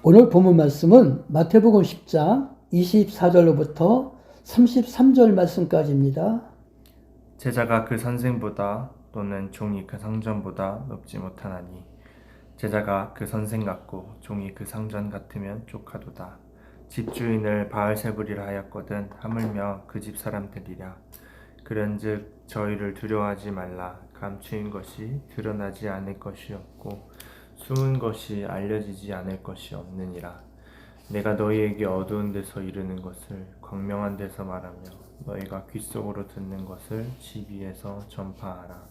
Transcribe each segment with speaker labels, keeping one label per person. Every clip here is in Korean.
Speaker 1: 오늘 본문 말씀은 마태복음 10장 24절로부터 33절 말씀까지입니다.
Speaker 2: 제자가 그 선생보다 또는 종이 그 상전보다 높지 못하나니 제자가 그 선생 같고 종이 그 상전 같으면 족하도다. 집주인을 바알세불이라 하였거든 하물며 그 집 사람들이라. 그런즉 저희를 두려워하지 말라. 감추인 것이 드러나지 않을 것이 없고 숨은 것이 알려지지 않을 것이 없느니라. 내가 너희에게 어두운 데서 이르는 것을 광명한 데서 말하며 너희가 귓속으로 듣는 것을 집 위에서 전파하라.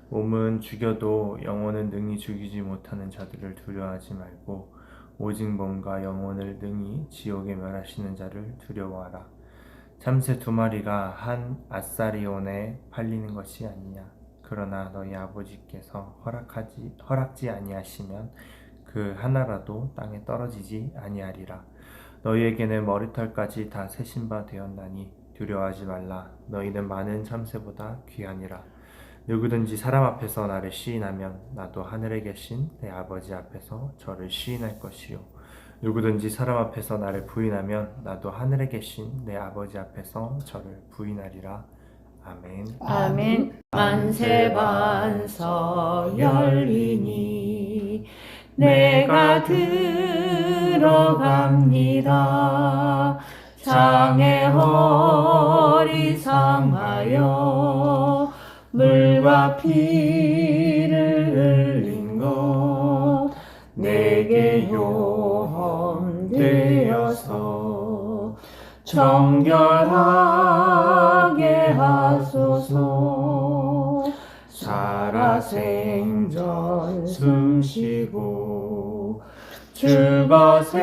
Speaker 2: 몸은 죽여도 영혼은 능히 죽이지 못하는 자들을 두려워하지 말고 오직 몸과 영혼을 능히 지옥에 멸하시는 자를 두려워하라. 참새 2마리가 한 아사리온에 팔리는 것이 아니냐. 그러나 너희 아버지께서 허락지 아니하시면 그 하나라도 땅에 떨어지지 아니하리라. 너희에게는 머리털까지 다 세신 바 되었나니 두려워하지 말라. 너희는 많은 참새보다 귀하니라. 누구든지 사람 앞에서 나를 시인하면 나도 하늘에 계신 내 아버지 앞에서 저를 시인할 것이요. 누구든지 사람 앞에서 나를 부인하면 나도 하늘에 계신 내 아버지 앞에서 저를 부인하리라. 아멘.
Speaker 3: 아멘. 만세반석 열리니 내가 들어갑니다. 장애 허리 상하여 물과 피를 흘린 것 내게 요험되어서 정결하게 하소서. 살아생전 숨쉬고 즐거새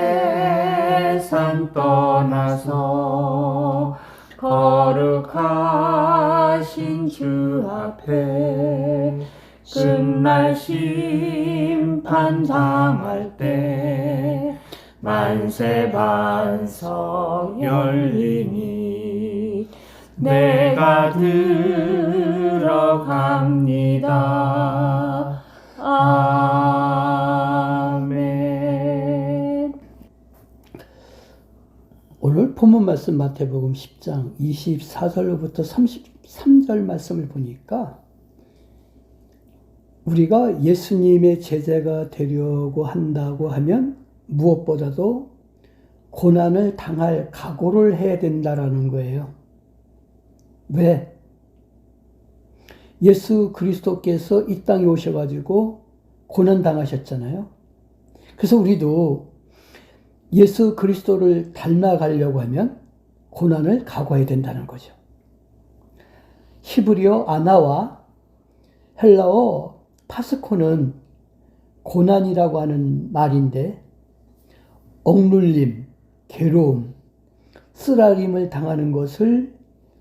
Speaker 3: 산 떠나서 거룩하신 주 앞에 끝날 심판 당할 때 만세반석 열리니 내가 들어갑니다. 아멘.
Speaker 1: 오늘 본문 말씀 마태복음 10장 24절로부터 33절 말씀을 보니까 우리가 예수님의 제자가 되려고 한다고 하면 무엇보다도 고난을 당할 각오를 해야 된다라는 거예요. 왜? 예수 그리스도께서 이 땅에 오셔가지고 고난 당하셨잖아요. 그래서 우리도 예수 그리스도를 닮아가려고 하면 고난을 각오해야 된다는 거죠. 히브리어 아나와 헬라어 파스코는 고난이라고 하는 말인데 억눌림, 괴로움, 쓰라림을 당하는 것을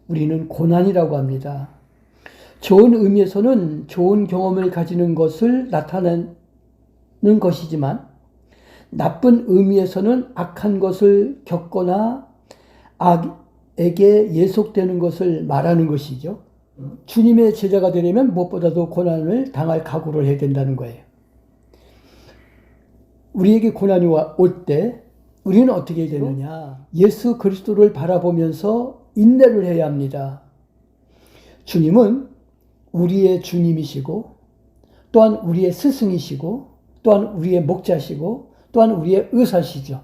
Speaker 1: 우리는 고난이라고 합니다. 좋은 의미에서는 좋은 경험을 가지는 것을 나타내는 것이지만 나쁜 의미에서는 악한 것을 겪거나 악에게 예속되는 것을 말하는 것이죠. 주님의 제자가 되려면 무엇보다도 고난을 당할 각오를 해야 된다는 거예요. 우리에게 고난이 올 때 우리는 어떻게 해야 되느냐? 예수 그리스도를 바라보면서 인내를 해야 합니다. 주님은 우리의 주님이시고 또한 우리의 스승이시고 또한 우리의 목자시고 또한 우리의 의사시죠.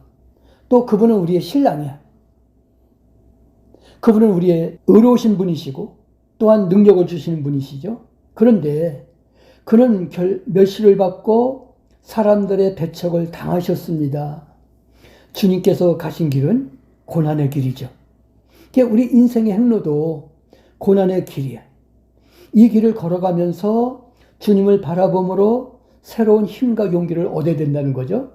Speaker 1: 또 그분은 우리의 신랑이야. 그분은 우리의 의로우신 분이시고 또한 능력을 주시는 분이시죠. 그런데 그는 멸시를 받고 사람들의 배척을 당하셨습니다. 주님께서 가신 길은 고난의 길이죠. 우리 인생의 행로도 고난의 길이야. 이 길을 걸어가면서 주님을 바라봄으로 새로운 힘과 용기를 얻어야 된다는 거죠.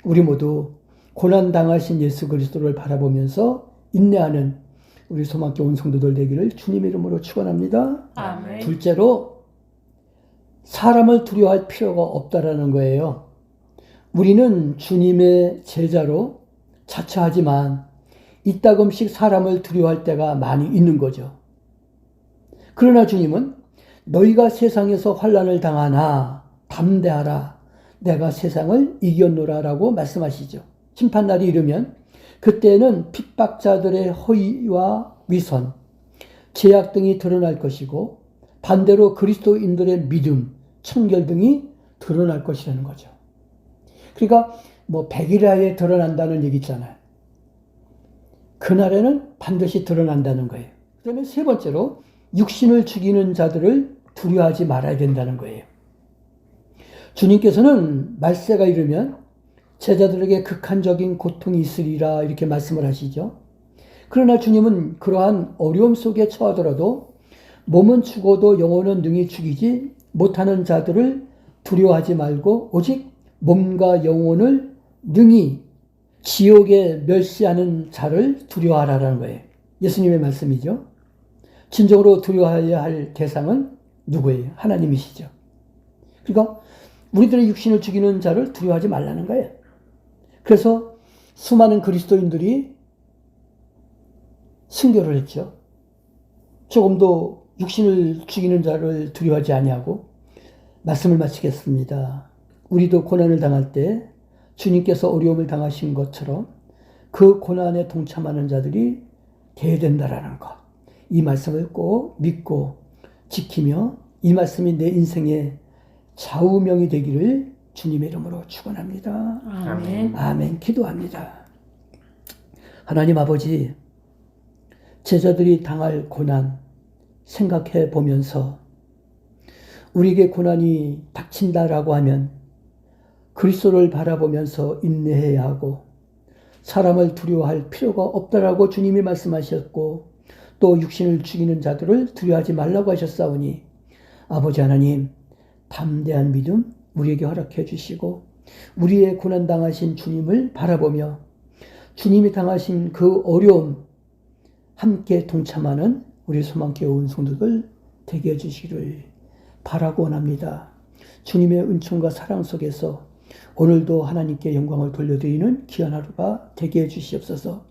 Speaker 1: 우리 모두 고난 당하신 예수 그리스도를 바라보면서 인내하는 우리 소망교회 온 성도들 되기를 주님의 이름으로 축원합니다.
Speaker 3: 아멘.
Speaker 1: 둘째로 사람을 두려워할 필요가 없다라는 거예요. 우리는 주님의 제자로 자처하지만 이따금씩 사람을 두려워할 때가 많이 있는 거죠. 그러나 주님은 너희가 세상에서 환난을 당하나 담대하라 내가 세상을 이겼노라 라고 말씀하시죠. 심판날이 이르면 그때는 핍박자들의 허위와 위선, 죄악 등이 드러날 것이고 반대로 그리스도인들의 믿음, 청결 등이 드러날 것이라는 거죠. 그러니까 100일하에 드러난다는 얘기 있잖아요. 그날에는 반드시 드러난다는 거예요. 그 다음에 세 번째로 육신을 죽이는 자들을 두려워하지 말아야 된다는 거예요. 주님께서는 말세가 이르면 제자들에게 극한적인 고통이 있으리라 이렇게 말씀을 하시죠. 그러나 주님은 그러한 어려움 속에 처하더라도 몸은 죽어도 영혼은 능히 죽이지 못하는 자들을 두려워하지 말고 오직 몸과 영혼을 능히 지옥에 멸시하는 자를 두려워하라는 거예요. 예수님의 말씀이죠. 진정으로 두려워해야 할 대상은 누구예요? 하나님이시죠. 그러니까 우리들의 육신을 죽이는 자를 두려워하지 말라는 거예요. 그래서 수많은 그리스도인들이 순교를 했죠. 조금도 육신을 죽이는 자를 두려워하지 아니하고 말씀을 마치겠습니다. 우리도 고난을 당할 때 주님께서 어려움을 당하신 것처럼 그 고난에 동참하는 자들이 되어야 된다라는 것. 이 말씀을 꼭 믿고 지키며 이 말씀이 내 인생의 좌우명이 되기를 주님의 이름으로 축원합니다.
Speaker 3: 아멘.
Speaker 1: 아멘. 기도합니다. 하나님 아버지, 제자들이 당할 고난 생각해 보면서 우리에게 고난이 닥친다라고 하면 그리스도를 바라보면서 인내해야 하고 사람을 두려워할 필요가 없다라고 주님이 말씀하셨고 또 육신을 죽이는 자들을 두려워하지 말라고 하셨사오니 아버지 하나님 담대한 믿음 우리에게 허락해 주시고 우리의 고난당하신 주님을 바라보며 주님이 당하신 그 어려움 함께 동참하는 우리 소망교회 온 성도들 되게 해주시기를 바라고 원합니다. 주님의 은총과 사랑 속에서 오늘도 하나님께 영광을 돌려드리는 귀한 하루가 되게 해주시옵소서.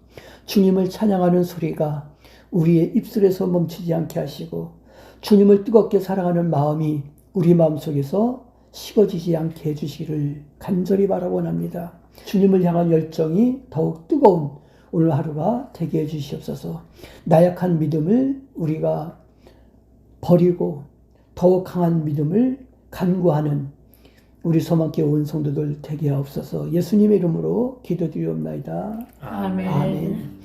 Speaker 1: 주님을 찬양하는 소리가 우리의 입술에서 멈추지 않게 하시고 주님을 뜨겁게 사랑하는 마음이 우리 마음속에서 식어지지 않게 해주시기를 간절히 바라고 원합니다. 주님을 향한 열정이 더욱 뜨거운 오늘 하루가 되게 해주시옵소서. 나약한 믿음을 우리가 버리고 더욱 강한 믿음을 간구하는 우리 소망교회 온 성도들 되게 하옵소서. 예수님의 이름으로 기도드리옵나이다.
Speaker 3: 아멘.
Speaker 1: 아멘.